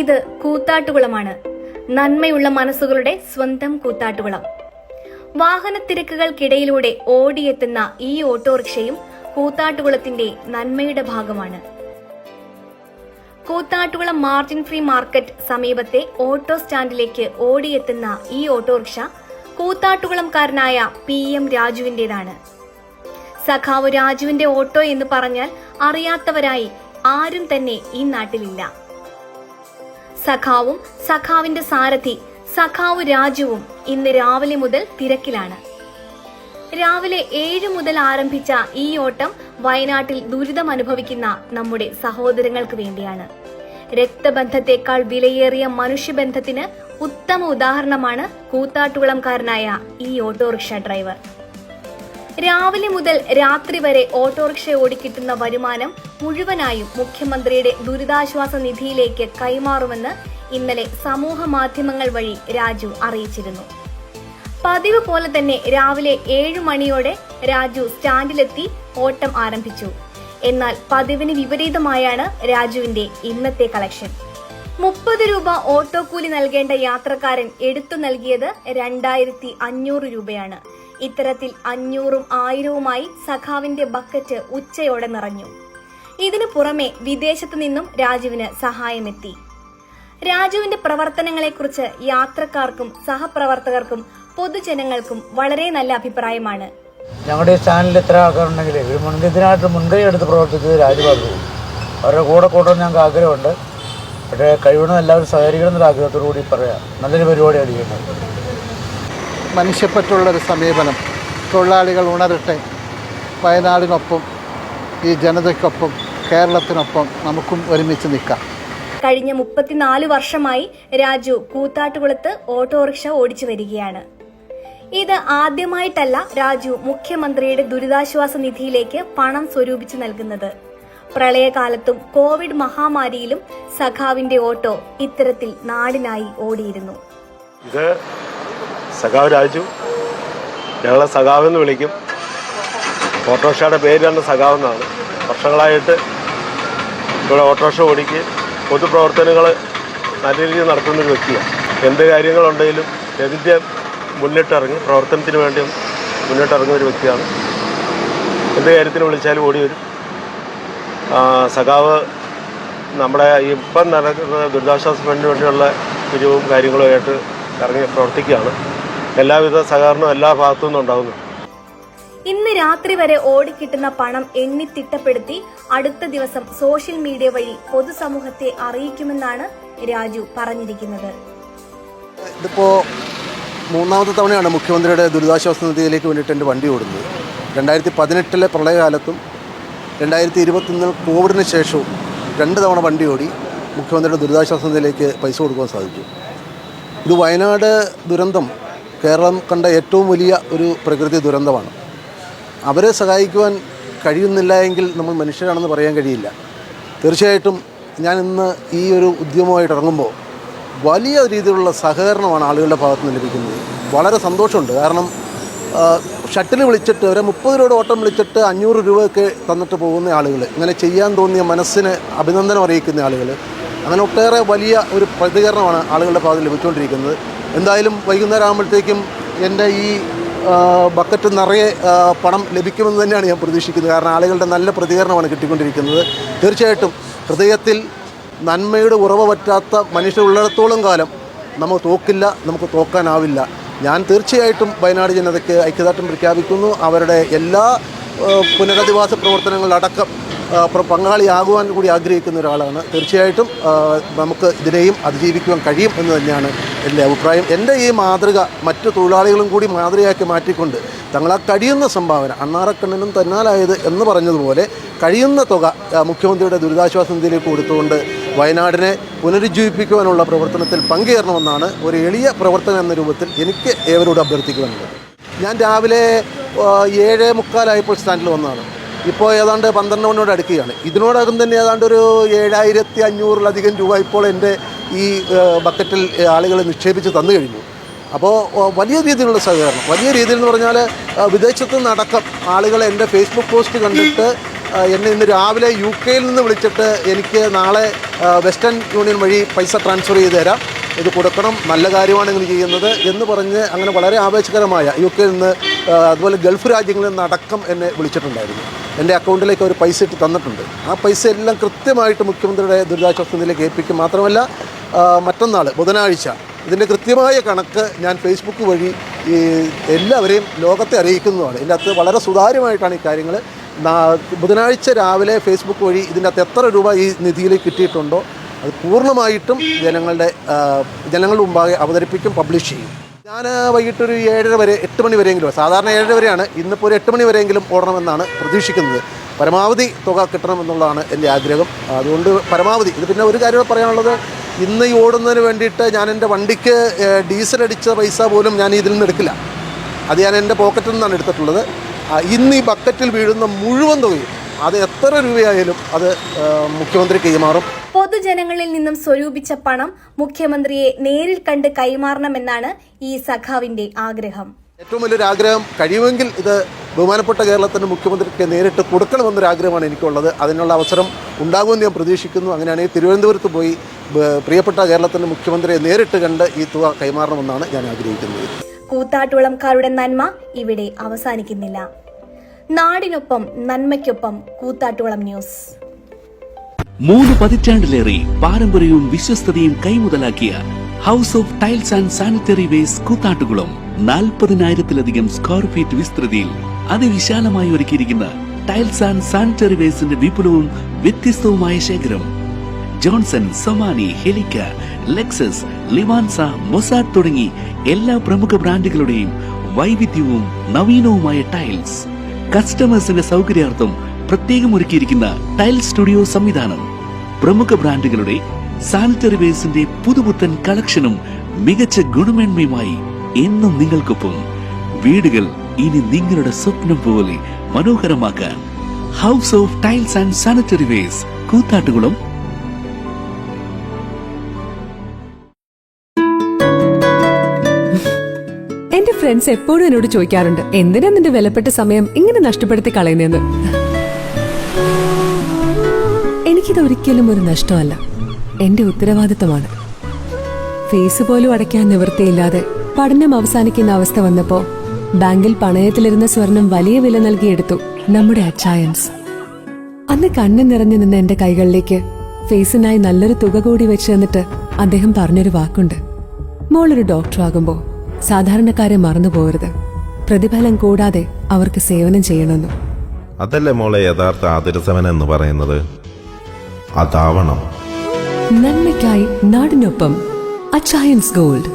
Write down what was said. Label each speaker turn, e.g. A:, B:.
A: ഇത് കൂത്താട്ടുകുളമാണ്. നന്മയുള്ള മനസ്സുകളുടെ സ്വന്തം കൂത്താട്ടുകുളം. വാഹനത്തിരക്കുകൾക്കിടയിലൂടെ ഓടിയെത്തുന്ന ഈ ഓട്ടോറിക്ഷയും കൂത്താട്ടുകുളത്തിന്റെ നന്മയുടെ ഭാഗമാണ്. കൂത്താട്ടുകുളം മാർജിൻ ഫ്രീ മാർക്കറ്റ് സമീപത്തെ ഓട്ടോ സ്റ്റാൻഡിലേക്ക് ഓടിയെത്തുന്ന ഈ ഓട്ടോറിക്ഷ കൂത്താട്ടുകുളംകാരനായ PM രാജുവിന്റേതാണ്. സഖാവ് രാജുവിന്റെ ഓട്ടോ എന്ന് പറഞ്ഞാൽ അറിയാത്തവരായി ആരും തന്നെ ഈ നാട്ടിലില്ല. സഖാവും സഖാവിന്റെ സാരഥി സഖാവ് രാജുവും ഇന്ന് രാവിലെ മുതൽ തിരക്കിലാണ്. രാവിലെ 7 മുതൽ ആരംഭിച്ച ഈ ഓട്ടം വയനാട്ടിൽ ദുരിതം അനുഭവിക്കുന്ന നമ്മുടെ സഹോദരങ്ങൾക്ക് വേണ്ടിയാണ്. രക്തബന്ധത്തെക്കാൾ വിലയേറിയ മനുഷ്യബന്ധത്തിന് ഉത്തമ ഉദാഹരണമാണ് കൂത്താട്ടുകുളംകാരനായ ഈ ഓട്ടോറിക്ഷ ഡ്രൈവർ. രാവിലെ മുതൽ രാത്രി വരെ ഓട്ടോറിക്ഷ ഓടിക്കിട്ടുന്ന വരുമാനം മുഴുവനായും മുഖ്യമന്ത്രിയുടെ ദുരിതാശ്വാസ നിധിയിലേക്ക് കൈമാറുമെന്ന് ഇന്നലെ സമൂഹ മാധ്യമങ്ങൾ വഴി രാജു അറിയിച്ചിരുന്നു. പതിവ് പോലെ തന്നെ രാവിലെ 7 മണിയോടെ രാജു സ്റ്റാൻഡിലെത്തി ഓട്ടം ആരംഭിച്ചു. എന്നാൽ പതിവിന് വിപരീതമായാണ് രാജുവിന്റെ ഇന്നത്തെ കളക്ഷൻ. 30 രൂപ ഓട്ടോ കൂലി നൽകേണ്ട യാത്രക്കാരൻ എടുത്തു നൽകിയത് 2500 രൂപയാണ്. ഇത്തരത്തിൽ 500ഉം 1000വുമായി സഖാവിന്റെ ബക്കറ്റ് ഉച്ചയോടെ നിറഞ്ഞു. ഇതിനു പുറമെ വിദേശത്തു നിന്നും രാജുവിന് സഹായമെത്തി. രാജുവിന്റെ പ്രവർത്തനങ്ങളെക്കുറിച്ച് യാത്രക്കാർക്കും സഹപ്രവർത്തകർക്കും പൊതുജനങ്ങൾക്കും വളരെ നല്ല അഭിപ്രായമാണ്.
B: ഞങ്ങളുടെ ഈ സ്റ്റാൻഡിൽ എത്ര ആൾക്കാരുണ്ടെങ്കിൽ ഇതിനായിട്ട് മുൻകൈ എടുത്ത് പ്രവർത്തിച്ചത് രാജുബാബു. അവരുടെ കൂടെ കൂട്ടാൻ ഞങ്ങൾക്ക് ആഗ്രഹമുണ്ട്. പക്ഷേ കഴിവണം എല്ലാവരും സഹകരിക്കണമെന്നൊരു ആഗ്രഹത്തോടുകൂടി പറയാം. നല്ലൊരു പരിപാടിയാണ് ചെയ്യുന്നത്.
C: മനുഷ്യപ്പറ്റുള്ളൊരു സമീപനം. തൊഴിലാളികൾ ഉണരട്ടെ. വയനാടിനൊപ്പം, ഈ ജനതയ്ക്കൊപ്പം, കേരളത്തിനൊപ്പം നമുക്കും ഒരുമിച്ച് നിൽക്കാം.
A: കഴിഞ്ഞ 34 വർഷമായി രാജു കൂത്താട്ടുകുളത്ത് ഓട്ടോറിക്ഷ ഓടിച്ചു വരികയാണ്. ഇത് ആദ്യമായിട്ടല്ല രാജു മുഖ്യമന്ത്രിയുടെ ദുരിതാശ്വാസ നിധിയിലേക്ക് പണം സ്വരൂപിച്ചു നൽകുന്നത്. പ്രളയകാലത്തും കോവിഡ് മഹാമാരിയിലും സഖാവിന്റെ ഓട്ടോ ഇത്തരത്തിൽ നാടിനായി ഓടിയിരുന്നു.
D: ഇത് സഖാവ് രാജു, ഞങ്ങളെ സഖാവെന്ന് വിളിക്കും. ഓട്ടോറിക്ഷയുടെ പേര് തന്നെ സഖാവെന്നാണ്. വർഷങ്ങളായിട്ട് ഇവിടെ ഓട്ടോറിക്ഷ ഓടിക്ക് പൊതുപ്രവർത്തനങ്ങൾ നല്ല രീതിയിൽ നടത്തുന്നൊരു വ്യക്തിയാണ്. എന്ത് കാര്യങ്ങളുണ്ടെങ്കിലും ഇതിൻ്റെ മുന്നിട്ടിറങ്ങി പ്രവർത്തനത്തിന് വേണ്ടി മുന്നിട്ടിറങ്ങുന്ന ഒരു വ്യക്തിയാണ്. എന്ത് കാര്യത്തിന് വിളിച്ചാലും ഓടി വരും. സഖാവ് നമ്മുടെ ഇപ്പം നടക്കുന്ന ദുരിതാശ്വാസ ഫണ്ടിന് വേണ്ടിയുള്ള പിരിവും കാര്യങ്ങളുമായിട്ട് ഇറങ്ങി പ്രവർത്തിക്കുകയാണ്. എല്ലാവിധ സഹകരണവും എല്ലാ ഭാഗത്തു നിന്നും ഉണ്ടാകുന്നു.
A: ഇന്ന് രാത്രി വരെ ഓടിക്കിട്ടുന്ന പണം എണ്ണി തിട്ടപ്പെടുത്തി അടുത്ത ദിവസം സോഷ്യൽ മീഡിയ വഴി പൊതുസമൂഹത്തെ അറിയിക്കുമെന്നാണ് രാജു പറഞ്ഞിരിക്കുന്നത്.
C: ഇതിപ്പോൾ 3ാമത്തെ തവണയാണ് മുഖ്യമന്ത്രിയുടെ ദുരിതാശ്വാസ നിധിയിലേക്ക് വേണ്ടിയിട്ട് എൻ്റെ വണ്ടി ഓടുന്നത്. 2018 പ്രളയകാലത്തും 2021 കോവിഡിന് ശേഷവും 2 തവണ വണ്ടി ഓടി മുഖ്യമന്ത്രിയുടെ ദുരിതാശ്വാസ നിധിയിലേക്ക് പൈസ കൊടുക്കാൻ സാധിച്ചു. ഇത് വയനാട് ദുരന്തം കേരളം കണ്ട ഏറ്റവും വലിയ ഒരു പ്രകൃതി ദുരന്തമാണ്. അവരെ സഹായിക്കുവാൻ കഴിയുന്നില്ല എങ്കിൽ നമ്മൾ മനുഷ്യരാണെന്ന് പറയാൻ കഴിയില്ല. തീർച്ചയായിട്ടും ഞാൻ ഇന്ന് ഈ ഒരു ഉദ്യമമായിട്ട് ഇറങ്ങുമ്പോൾ വലിയ രീതിയിലുള്ള സഹകരണമാണ് ആളുകളുടെ ഭാഗത്ത് നിന്ന് ലഭിക്കുന്നത്. വളരെ സന്തോഷമുണ്ട്. കാരണം ഷട്ടിൽ വിളിച്ചിട്ട് ഒരു 30 രൂപയുടെ ഓട്ടം വിളിച്ചിട്ട് 500 രൂപയൊക്കെ തന്നിട്ട് പോകുന്ന ആളുകൾ, ഇങ്ങനെ ചെയ്യാൻ തോന്നിയ മനസ്സിന് അഭിനന്ദനം അറിയിക്കുന്ന ആളുകൾ, അങ്ങനെ ഒട്ടേറെ വലിയ ഒരു പ്രതികരണമാണ് ആളുകളുടെ ഭാഗത്ത് ലഭിച്ചുകൊണ്ടിരിക്കുന്നത്. എന്തായാലും വൈകുന്നേരം ആകുമ്പോഴത്തേക്കും എൻ്റെ ഈ ബക്കറ്റ് നിറയെ പണം ലഭിക്കുമെന്ന് തന്നെയാണ് ഞാൻ പ്രതീക്ഷിക്കുന്നത്. കാരണം ആളുകളുടെ നല്ല പ്രതികരണമാണ് കിട്ടിക്കൊണ്ടിരിക്കുന്നത്. തീർച്ചയായിട്ടും ഹൃദയത്തിൽ നന്മയുടെ ഉറവ പറ്റാത്ത മനുഷ്യരുള്ളിടത്തോളം കാലം നമുക്ക് തോക്കില്ല, നമുക്ക് തോക്കാനാവില്ല. ഞാൻ തീർച്ചയായിട്ടും വയനാട് ജനതയ്ക്ക് ഐക്യദാർഢ്യം പ്രഖ്യാപിക്കുന്നു. അവരുടെ എല്ലാ പുനരധിവാസ പ്രവർത്തനങ്ങളിലടക്കം പങ്കാളിയാകുവാൻ കൂടി ആഗ്രഹിക്കുന്ന ഒരാളാണ്. തീർച്ചയായിട്ടും നമുക്ക് ഇതിനെയും അതിജീവിക്കുവാൻ കഴിയും എന്ന് തന്നെയാണ് എൻ്റെ അഭിപ്രായം. എൻ്റെ ഈ മാതൃക മറ്റു തൊഴിലാളികളും കൂടി മാതൃകയാക്കി മാറ്റിക്കൊണ്ട് തങ്ങളാ കഴിയുന്ന സംഭാവന, അണ്ണാറക്കണ്ണനും തന്നാലായത് എന്ന് പറഞ്ഞതുപോലെ കഴിയുന്ന തുക മുഖ്യമന്ത്രിയുടെ ദുരിതാശ്വാസ നിധിയിലേക്ക് കൊടുത്തുകൊണ്ട് വയനാടിനെ പുനരുജ്ജീവിപ്പിക്കുവാനുള്ള പ്രവർത്തനത്തിൽ പങ്കുചേരണമെന്നാണ് ഒരു എളിയ പ്രവർത്തനം എന്ന രൂപത്തിൽ എനിക്ക് ഏവരോട് അഭ്യർത്ഥിക്കുവാനുള്ളത്. ഞാൻ രാവിലെ 7:45 സ്റ്റാൻഡിൽ വന്നതാണ്. ഇപ്പോൾ ഏതാണ്ട് 12 മണിയോട് അടുക്കുകയാണ്. ഇതിനോടകം തന്നെ ഏതാണ്ട് ഒരു 7500-ലധികം രൂപ ഇപ്പോൾ എൻ്റെ ഈ ബക്കറ്റിൽ ആളുകൾ നിക്ഷേപിച്ച് തന്നു കഴിഞ്ഞു. അപ്പോൾ വലിയ രീതിയിലുള്ള സഹകരണം, വലിയ രീതിയിൽ എന്ന് പറഞ്ഞാൽ വിദേശത്തു നിന്നടക്കം ആളുകൾ എൻ്റെ ഫേസ്ബുക്ക് പോസ്റ്റ് കണ്ടിട്ട് എന്നെ ഇന്ന് രാവിലെ UK നിന്ന് വിളിച്ചിട്ട് എനിക്ക് നാളെ വെസ്റ്റേൺ യൂണിയൻ വഴി പൈസ ട്രാൻസ്ഫർ ചെയ്ത് തരാം, ഇത് കൊടുക്കണം, നല്ല കാര്യമാണ് നിങ്ങൾ ചെയ്യുന്നത് എന്ന് പറഞ്ഞ് അങ്ങനെ വളരെ ആവേശകരമായ UK നിന്ന് അതുപോലെ ഗൾഫ് രാജ്യങ്ങളിൽ നിന്ന് അടക്കം എന്നെ വിളിച്ചിട്ടുണ്ടായിരുന്നു. എൻ്റെ അക്കൗണ്ടിലേക്ക് അവർ പൈസ ഇട്ട് തന്നിട്ടുണ്ട്. ആ പൈസ എല്ലാം കൃത്യമായിട്ട് മുഖ്യമന്ത്രിയുടെ ദുരിതാശ്വാസ നിധിയിലേക്ക് ഏൽപ്പിക്കും. മാത്രമല്ല മറ്റന്നാൾ ബുധനാഴ്ച ഇതിൻ്റെ കൃത്യമായ കണക്ക് ഞാൻ ഫേസ്ബുക്ക് വഴി എല്ലാവരെയും ലോകത്തെ അറിയിക്കുന്നതാണ്. ഇതിൻ്റെ അകത്ത് വളരെ സുതാര്യമായിട്ടാണ് ഈ കാര്യങ്ങൾ. ബുധനാഴ്ച രാവിലെ ഫേസ്ബുക്ക് വഴി ഇതിൻ്റെ അകത്ത് എത്ര രൂപ ഈ നിധിയിലേക്ക് കിട്ടിയിട്ടുണ്ടോ അത് പൂർണ്ണമായിട്ടും ജനങ്ങളുടെ മുമ്പാകെ അവതരിപ്പിക്കും, പബ്ലിഷ് ചെയ്യും. ഞാൻ വൈകിട്ടൊരു 7:30 വരെ 8 മണി വരെയെങ്കിലും, സാധാരണ 7:30 വരെയാണ്, ഇന്നിപ്പോൾ ഒരു 8 മണി വരെയെങ്കിലും ഓടണമെന്നാണ് പ്രതീക്ഷിക്കുന്നത്. പരമാവധി തുക കിട്ടണമെന്നുള്ളതാണ് എൻ്റെ ആഗ്രഹം. അതുകൊണ്ട് പരമാവധി ഇത്. പിന്നെ ഒരു കാര്യം പറയാനുള്ളത്, ഇന്ന് ഈ ഓടുന്നതിന് വേണ്ടിയിട്ട് ഞാൻ എൻ്റെ വണ്ടിക്ക് ഡീസൽ അടിച്ച പൈസ പോലും ഞാൻ ഇതിൽ നിന്ന് എടുക്കില്ല. അത് ഞാൻ എൻ്റെ പോക്കറ്റിൽ നിന്നാണ് എടുത്തിട്ടുള്ളത്. ഇന്ന് ഈ ബക്കറ്റിൽ വീഴുന്ന മുഴുവൻ തുകയും അത് എത്ര രൂപയായാലും അത് മുഖ്യമന്ത്രി കൈമാറും.
A: പൊതുജനങ്ങളിൽ നിന്നും സ്വരൂപിച്ച പണം മുഖ്യമന്ത്രിയെ നേരിൽ കണ്ട് കൈമാറണമെന്നാണ് ഈ സഖാവിന്റെ ആഗ്രഹം.
C: ഏറ്റവും വലിയൊരു ആഗ്രഹം, കഴിയുമെങ്കിൽ ഇത് ബഹുമാനപ്പെട്ട കേരളത്തിൻ്റെ മുഖ്യമന്ത്രിക്ക് നേരിട്ട് കൊടുക്കണമെന്നൊരാഗ്രഹമാണ് എനിക്കുള്ളത്. അതിനുള്ള അവസരം ഉണ്ടാകുമെന്ന് ഞാൻ പ്രതീക്ഷിക്കുന്നു. അങ്ങനെയാണെങ്കിൽ തിരുവനന്തപുരത്ത് പോയി പ്രിയപ്പെട്ട കേരളത്തിൻ്റെ മുഖ്യമന്ത്രിയെ നേരിട്ട് കണ്ട് ഈ തുക കൈമാറണമെന്നാണ് ഞാൻ ആഗ്രഹിക്കുന്നത്.
A: കൂത്താട്ടുകുളംകാരുടെ നന്മ ഇവിടെ അവസാനിക്കുന്നില്ല. നാടിനൊപ്പം നന്മയ്ക്കൊപ്പം കൂത്താട്ടുകുളം ന്യൂസ്.
E: 3 പതിറ്റാണ്ടിലേറെ പാരമ്പര്യവും വിശ്വസ്തതയും കൈമുതലാക്കിയ house of tiles and sanitary വേസ്റ്റ് കൂത്താട്ടുകുളം 40,000-ലധികം സ്ക്വയർ ഫീറ്റ് വിസ്തൃതിയിൽ അതിവിശാലമായി ഒരുക്കിയിരിക്കുന്ന ടൈൽസ് ആൻഡ് സാനിറ്ററി വേസ്റ്റിന്റെ വിപുലവും വ്യത്യസ്തവുമായ ശേഖരം. Johnson, Somany, Helica, Lexus, Livanza, Mosad തുടങ്ങി എല്ലാ പ്രമുഖ ബ്രാൻഡുകളുടെയും വൈവിധ്യവും നവീനവുമായ ടൈൽസ്. കസ്റ്റമേഴ്സിന്റെ സൗകര്യാർത്ഥം പ്രത്യേകം ഒരുക്കിയിരിക്കുന്ന ടൈൽ സ്റ്റുഡിയോ സംവിധാനം. പ്രമുഖ ബ്രാൻഡുകളുടെ സാനിറ്ററി വേസ്റ്റിന്റെ പുതുപുത്തൻ കളക്ഷനും മികച്ച ഗുണമേന്മയുമായി എന്നും നിങ്ങൾക്കൊപ്പം. വീടുകൾ ഇനി നിങ്ങളുടെ സ്വപ്നം പോലെ മനോഹരമാക്കാൻ house of tiles and sanitary വേസ്റ്റ് കൂത്താട്ടുകുളം.
F: എന്റെ ഫ്രണ്ട്സ് എപ്പോഴും എന്നോട് ചോദിക്കാറുണ്ട്, എന്തിനാ നിന്റെ വിലപ്പെട്ട സമയം ഇങ്ങനെ നഷ്ടപ്പെടുത്തി കളയുന്നതെന്ന്. എനിക്കിതൊരിക്കലും ഒരു നഷ്ടമല്ല, എന്റെ ഉത്തരവാദിത്തമാണ്. ഫീസ് പോലും അടയ്ക്കാൻ നിവൃത്തിയില്ലാതെ പഠനം അവസാനിക്കുന്ന അവസ്ഥ വന്നപ്പോ ബാങ്കിൽ പണയത്തിലിരുന്ന സ്വർണം വലിയ വില നൽകിയെടുത്തു നമ്മുടെ അച്ചായൻസ്. അന്ന് കണ്ണു നിറഞ്ഞു നിന്ന എന്റെ കൈകളിലേക്ക് ഫീസിനായി നല്ലൊരു തുക കൂടി വെച്ച് തന്നിട്ട് അദ്ദേഹം പറഞ്ഞൊരു വാക്കുണ്ട്, മോളൊരു ഡോക്ടറാകുമ്പോ സാധാരണക്കാരെ മറന്നു പോകരുത്, പ്രതിഫലം കൂടാതെ അവർക്ക് സേവനം ചെയ്യണമെന്നും.
G: അതല്ലേ മോളെ യഥാർത്ഥ ആതുരസേവനം എന്ന് പറയുന്നത്? അതാവണം.
F: നന്മയ്ക്കായി നാടിനൊപ്പം അച്ചായൻസ് ഗോൾഡ്.